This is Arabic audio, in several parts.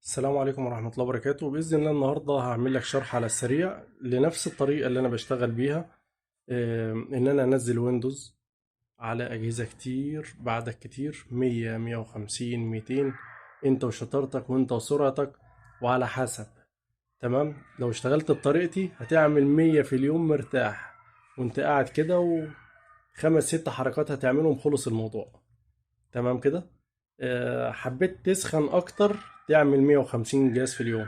السلام عليكم ورحمة الله وبركاته. بإذن الله النهاردة هعمل لك شرح على السريع لنفس الطريقة اللي أنا بشتغل بيها. إن أنا أنزل ويندوز على أجهزة كتير بعدك كتير 100 150 200. أنت وشطارتك وأنت وسرعتك وعلى حسب. تمام، لو اشتغلت بطريقتي هتعمل 100 في اليوم مرتاح وأنت قاعد كده، وخمس ست حركات هتعملهم خلص الموضوع. تمام كده. حبيت تسخن اكتر تعمل 150 جهاز في اليوم،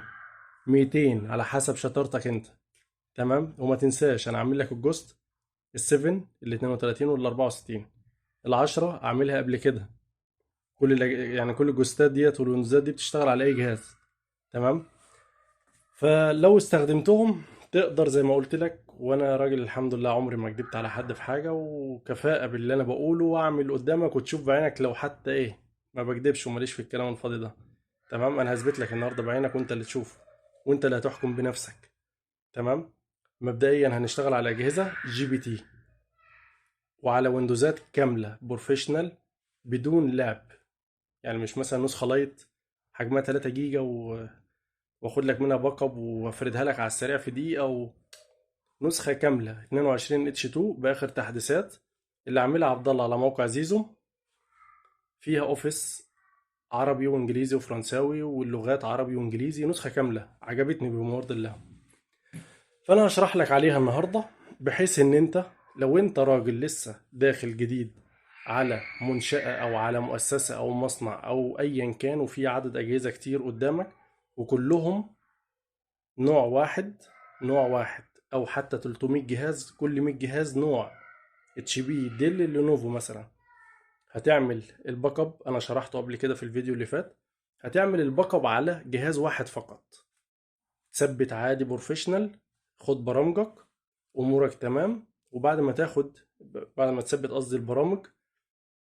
200 على حسب شطارتك انت. تمام، وما تنساش انا عامل لك الجوست ال7 ال 32 وال 64. ال10 اعملها قبل كده. يعني كل الجوستات ديت والويندوزات دي بتشتغل على اي جهاز. تمام، فلو استخدمتهم تقدر زي ما قلت لك، وانا راجل الحمد لله عمري ما كدبت على حد في حاجه، وكفاءه باللي انا بقوله واعمل قدامك وتشوف بعينك لو حتى ايه. ما بكدبش وماليش في الكلام الفاضي ده. تمام، انا هثبت لك النهارده بعينك وانت اللي تشوف وانت اللي هتحكم بنفسك. تمام. مبدئيا هنشتغل على اجهزه جي بي تي وعلى ويندوزات كامله بروفيشنال بدون لعب. يعني مش مثلا نسخه لايت حجمها 3 جيجا واخد لك منها باك اب وافردها لك على السريع في دقيقه. ونسخه كامله 22 اتش 2 باخر تحديثات اللي عاملها عبد الله على موقع زيزو. فيها اوفيس عربي وانجليزي وفرنساوي واللغات عربي وانجليزي، نسخه كامله عجبتني بمرض الله. فانا هشرح لك عليها النهارده، بحيث ان انت لو انت راجل لسه داخل جديد على منشأة او على مؤسسة او مصنع او ايا كان، وفي عدد اجهزة كتير قدامك وكلهم نوع واحد او حتى 300 جهاز، كل 100 جهاز نوع. اتش بي، ديل، لينوفو مثلا. هتعمل الباك اب، انا شرحته قبل كده في الفيديو اللي فات. هتعمل الباك اب على جهاز واحد فقط، تثبت عادي بروفيشنال، خد برامجك، امورك تمام. وبعد ما تاخد، بعد ما تثبت قصدي البرامج،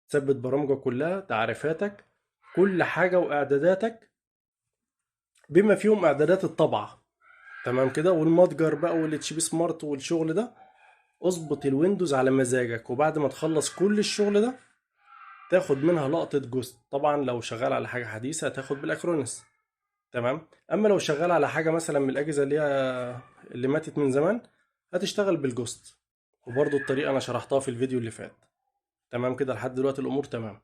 تثبت برامجك كلها، تعريفاتك، كل حاجة واعداداتك بما فيهم اعدادات الطبعة. تمام كده، والمتجر بقى والاتش بي سمارت والشغل ده. اظبط الويندوز على مزاجك، وبعد ما تخلص كل الشغل ده تاخد منها لقطة جوست. طبعا لو شغال على حاجة حديثة هتاخد بالاكرونس. تمام، اما لو شغال على حاجة مثلا من الاجهزة اللي ماتت من زمان، هتشتغل بالجوست. وبرضو الطريقة انا شرحتها في الفيديو اللي فات. تمام كده، لحد دلوقتي الامور تمام.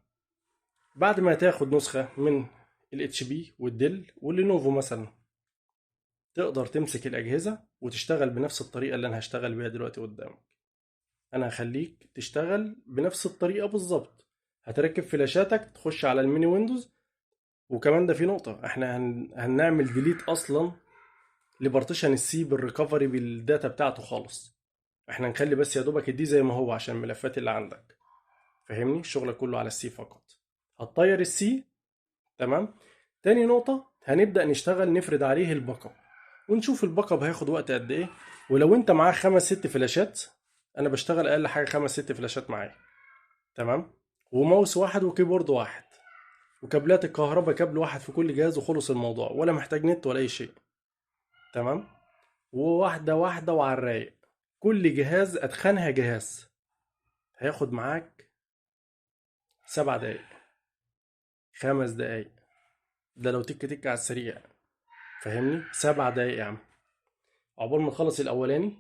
بعد ما تاخد نسخة من الاتش بي والديل واللينوفو مثلا، تقدر تمسك الاجهزة وتشتغل بنفس الطريقة اللي انا هشتغل بيها دلوقتي قدامك. انا هخليك تشتغل بنفس الطريقة بالظبط. هتركب فلاشاتك، تخش على الميني ويندوز. وكمان ده في نقطة، احنا هنعمل ديليت اصلا لبارتيشن السي بالريكفري بالداتا بتاعته خالص. احنا نخلي بس يا دوبك الدي زي ما هو عشان الملفات اللي عندك. فاهمني، الشغل كله على السي فقط. هتطير السي. تمام. تاني نقطة، هنبدأ نشتغل نفرد عليه الباك اب، ونشوف الباك اب هياخد وقت قد ايه. ولو انت معاه خمس ست فلاشات، انا بشتغل اقل حاجة خمس ست فلاشات معايا. تمام، وماوس واحد وكيبورد واحد، وكابلات الكهرباء كابل واحد في كل جهاز، وخلص الموضوع، ولا محتاج نت ولا اي شيء. تمام، وواحدة واحدة وعلى الرايق. كل جهاز اتخنها جهاز هياخد معاك 7 دقايق، 5 دقايق. ده لو تك تك على السريع. فاهمني، 7 دقايق يا عم. عقبال ما تخلص الاولاني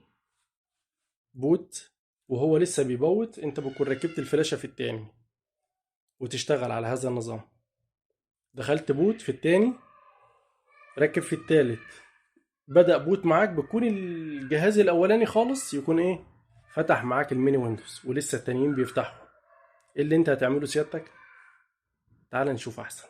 بوت، وهو لسه بيبوت انت بتكون ركبت الفلاشة في التاني وتشتغل على هذا النظام. دخلت بوت في التاني، ركب في التالت، بدأ بوت معاك، بتكون الجهاز الاولاني خالص يكون ايه، فتح معاك الميني ويندوز ولسه التانيين بيفتحوا. ايه اللي انت هتعمله سيادتك؟ تعال نشوف احسن.